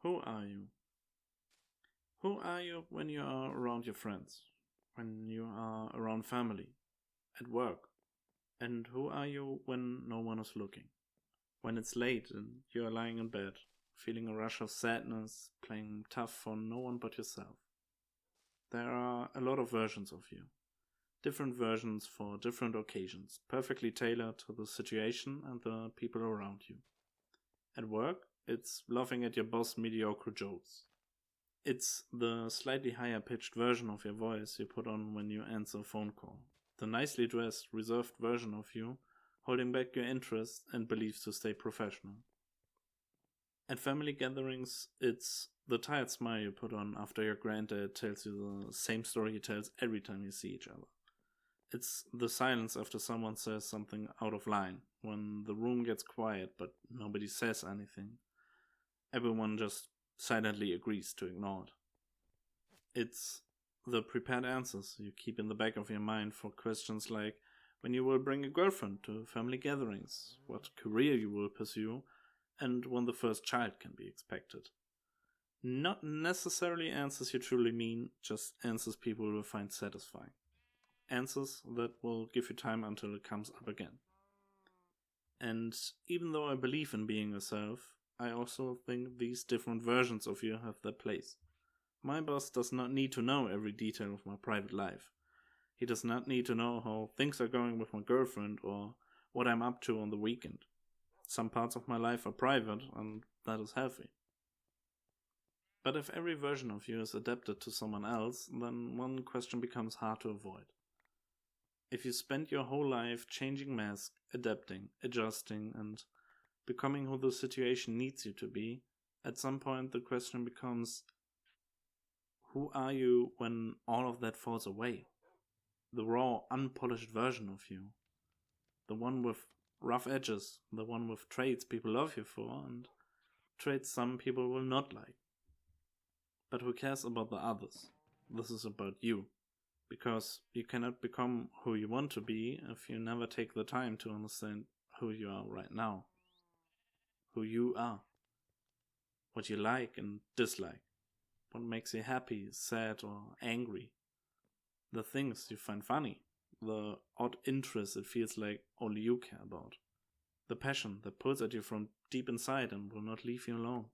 Who are you? Who are you when you are around your friends? When you are around family? At work? And who are you when no one is looking? When it's late and you are lying in bed, feeling a rush of sadness, playing tough for no one but yourself. There are a lot of versions of you. Different versions for different occasions, perfectly tailored to the situation and the people around you. At work, it's laughing at your boss' mediocre jokes. It's the slightly higher pitched version of your voice you put on when you answer a phone call. The nicely dressed, reserved version of you, holding back your interests and beliefs to stay professional. At family gatherings, it's the tired smile you put on after your granddad tells you the same story he tells every time you see each other. It's the silence after someone says something out of line, when the room gets quiet but nobody says anything. Everyone just silently agrees to ignore it. It's the prepared answers you keep in the back of your mind for questions like when you will bring a girlfriend to family gatherings, what career you will pursue, and when the first child can be expected. Not necessarily answers you truly mean, just answers people will find satisfying. Answers that will give you time until it comes up again. And even though I believe in being yourself, I also think these different versions of you have their place. My boss does not need to know every detail of my private life. He does not need to know how things are going with my girlfriend or what I'm up to on the weekend. Some parts of my life are private, and that is healthy. But if every version of you is adapted to someone else, then one question becomes hard to avoid. If you spend your whole life changing masks, adapting, adjusting, and becoming who the situation needs you to be, at some point the question becomes, who are you when all of that falls away? The raw, unpolished version of you. The one with rough edges, the one with traits people love you for, and traits some people will not like. But who cares about the others? This is about you. Because you cannot become who you want to be if you never take the time to understand who you are right now. Who you are. What you like and dislike. What makes you happy, sad, or angry. The things you find funny. The odd interest it feels like only you care about. The passion that pulls at you from deep inside and will not leave you alone.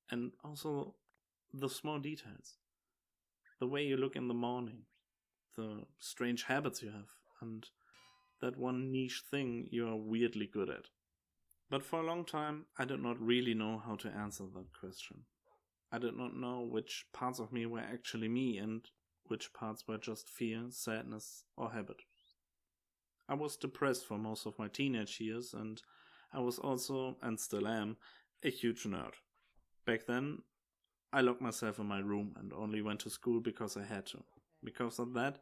And also the small details. The way you look in the morning. The strange habits you have. And that one niche thing you are weirdly good at. But for a long time, I did not really know how to answer that question. I did not know which parts of me were actually me and which parts were just fear, sadness, or habit. I was depressed for most of my teenage years, and I was also, and still am, a huge nerd. Back then, I locked myself in my room and only went to school because I had to. Because of that,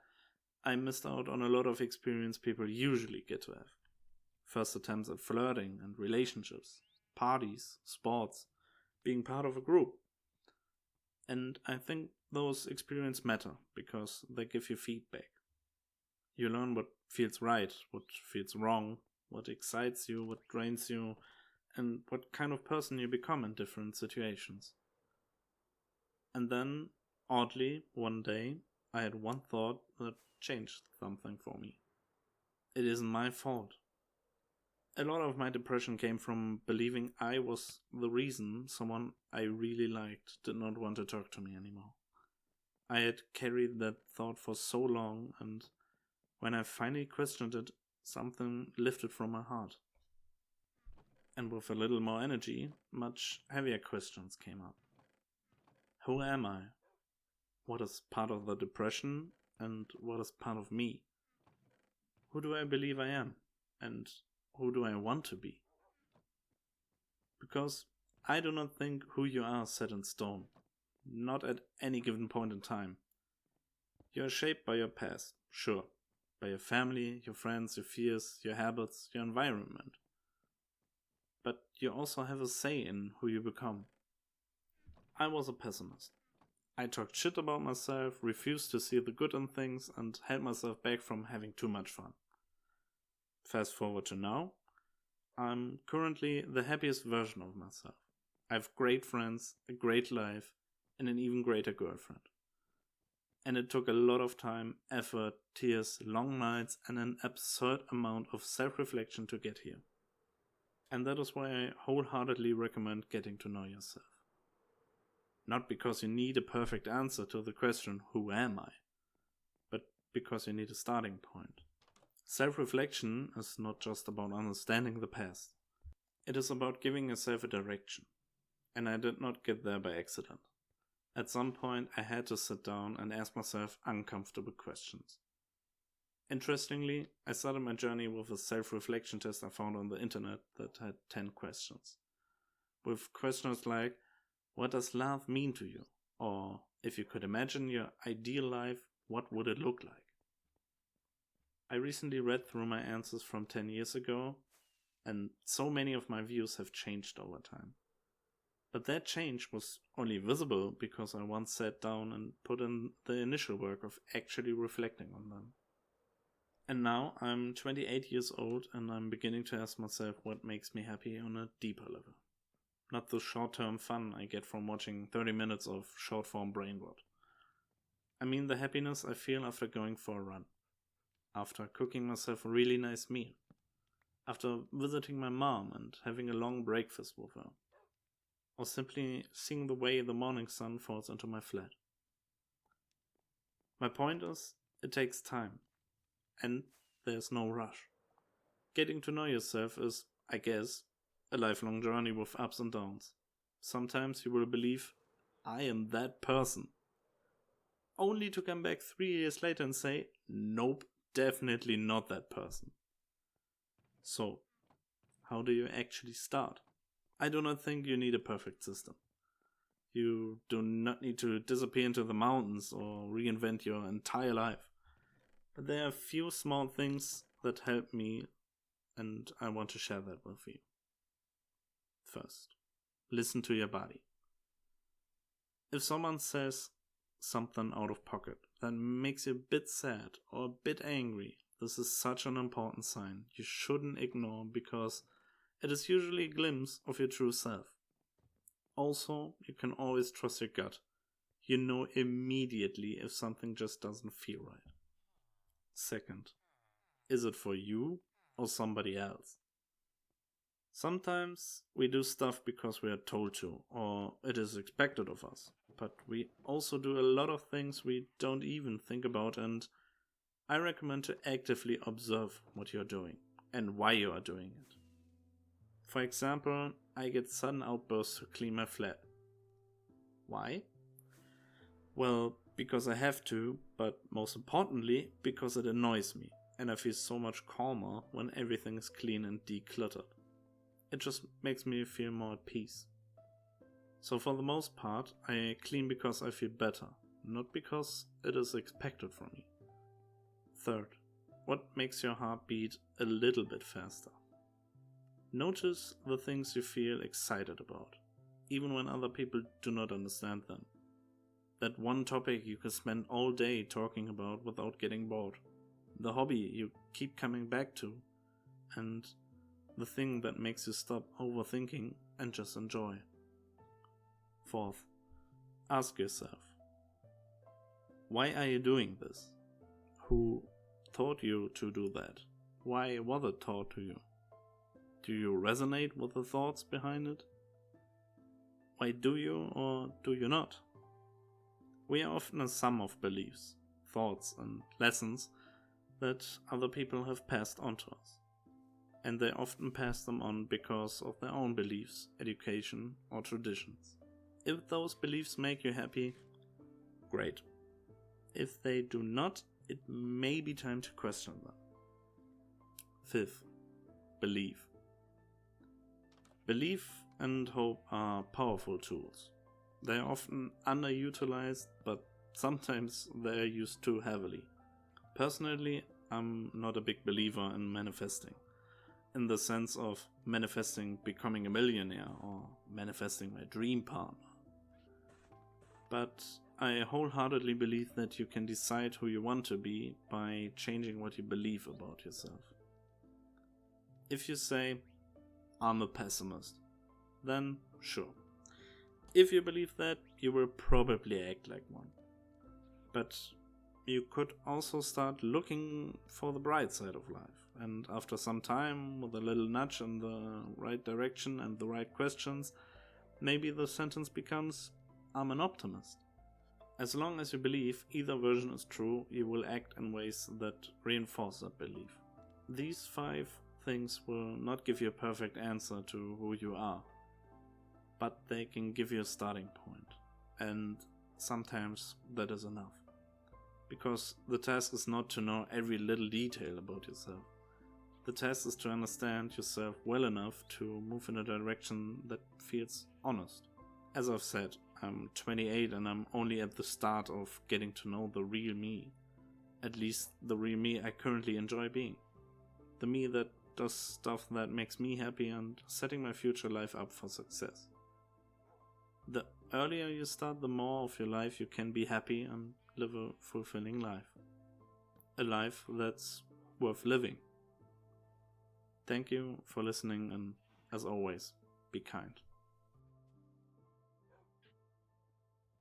I missed out on a lot of experience people usually get to have. First attempts at flirting and relationships, parties, sports, being part of a group. And I think those experiences matter because they give you feedback. You learn what feels right, what feels wrong, what excites you, what drains you, and what kind of person you become in different situations. And then, oddly, one day, I had one thought that changed something for me. It isn't my fault. A lot of my depression came from believing I was the reason someone I really liked did not want to talk to me anymore. I had carried that thought for so long, and when I finally questioned it, something lifted from my heart. And with a little more energy, much heavier questions came up. Who am I? What is part of the depression, and what is part of me? Who do I believe I am? And who do I want to be? Because I do not think who you are set in stone. Not at any given point in time. You are shaped by your past, sure. By your family, your friends, your fears, your habits, your environment. But you also have a say in who you become. I was a pessimist. I talked shit about myself, refused to see the good in things, and held myself back from having too much fun. Fast forward to now, I'm currently the happiest version of myself. I have great friends, a great life, and an even greater girlfriend. And it took a lot of time, effort, tears, long nights, and an absurd amount of self-reflection to get here. And that is why I wholeheartedly recommend getting to know yourself. Not because you need a perfect answer to the question, who am I? But because you need a starting point. Self-reflection is not just about understanding the past. It is about giving yourself a direction. And I did not get there by accident. At some point, I had to sit down and ask myself uncomfortable questions. Interestingly, I started my journey with a self-reflection test I found on the internet that had 10 questions. With questions like, what does love mean to you? Or, if you could imagine your ideal life, what would it look like? I recently read through my answers from 10 years ago, and so many of my views have changed over time. But that change was only visible because I once sat down and put in the initial work of actually reflecting on them. And now I'm 28 years old and I'm beginning to ask myself what makes me happy on a deeper level. Not the short-term fun I get from watching 30 minutes of short-form brain rot. I mean the happiness I feel after going for a run, after cooking myself a really nice meal, after visiting my mom and having a long breakfast with her, or simply seeing the way the morning sun falls into my flat. My point is, it takes time, and there's no rush. Getting to know yourself is, I guess, a lifelong journey with ups and downs. Sometimes you will believe, I am that person. Only to come back 3 years later and say, nope, definitely not that person. So, how do you actually start? I do not think you need a perfect system. You do not need to disappear into the mountains or reinvent your entire life. But there are a few small things that help me, and I want to share that with you. First, listen to your body. If someone says something out of pocket that makes you a bit sad or a bit angry, this is such an important sign you shouldn't ignore because it is usually a glimpse of your true self. Also, you can always trust your gut. You know immediately if something just doesn't feel right. Second, is it for you or somebody else? Sometimes we do stuff because we are told to, or it is expected of us. But we also do a lot of things we don't even think about, and I recommend to actively observe what you're doing and why you are doing it. For example, I get sudden outbursts to clean my flat. Why? Well, because I have to, but most importantly, because it annoys me, and I feel so much calmer when everything is clean and decluttered. It just makes me feel more at peace. So for the most part, I clean because I feel better, not because it is expected from me. Third, what makes your heart beat a little bit faster? Notice the things you feel excited about, even when other people do not understand them. That one topic you can spend all day talking about without getting bored. The hobby you keep coming back to, and the thing that makes you stop overthinking and just enjoy. Fourth, ask yourself, why are you doing this? Who taught you to do that? Why was it taught to you? Do you resonate with the thoughts behind it? Why do you or do you not? We are often a sum of beliefs, thoughts and lessons that other people have passed on to us. And they often pass them on because of their own beliefs, education or traditions. If those beliefs make you happy, great. If they do not, it may be time to question them. Fifth, believe. Belief and hope are powerful tools. They are often underutilized, but sometimes they are used too heavily. Personally, I'm not a big believer in manifesting, in the sense of manifesting becoming a millionaire or manifesting my dream partner. But I wholeheartedly believe that you can decide who you want to be by changing what you believe about yourself. If you say, I'm a pessimist, then sure, If you believe that, you will probably act like one. But you could also start looking for the bright side of life. And after some time, with a little nudge in the right direction and the right questions, maybe the sentence becomes, I'm an optimist. As long as you believe either version is true, you will act in ways that reinforce that belief. These 5 things will not give you a perfect answer to who you are, but they can give you a starting point. And sometimes that is enough. Because the task is not to know every little detail about yourself. The task is to understand yourself well enough to move in a direction that feels honest. As I've said, I'm 28 and I'm only at the start of getting to know the real me. At least the real me I currently enjoy being. The me that does stuff that makes me happy and setting my future life up for success. The earlier you start, the more of your life you can be happy and live a fulfilling life. A life that's worth living. Thank you for listening, and as always, be kind.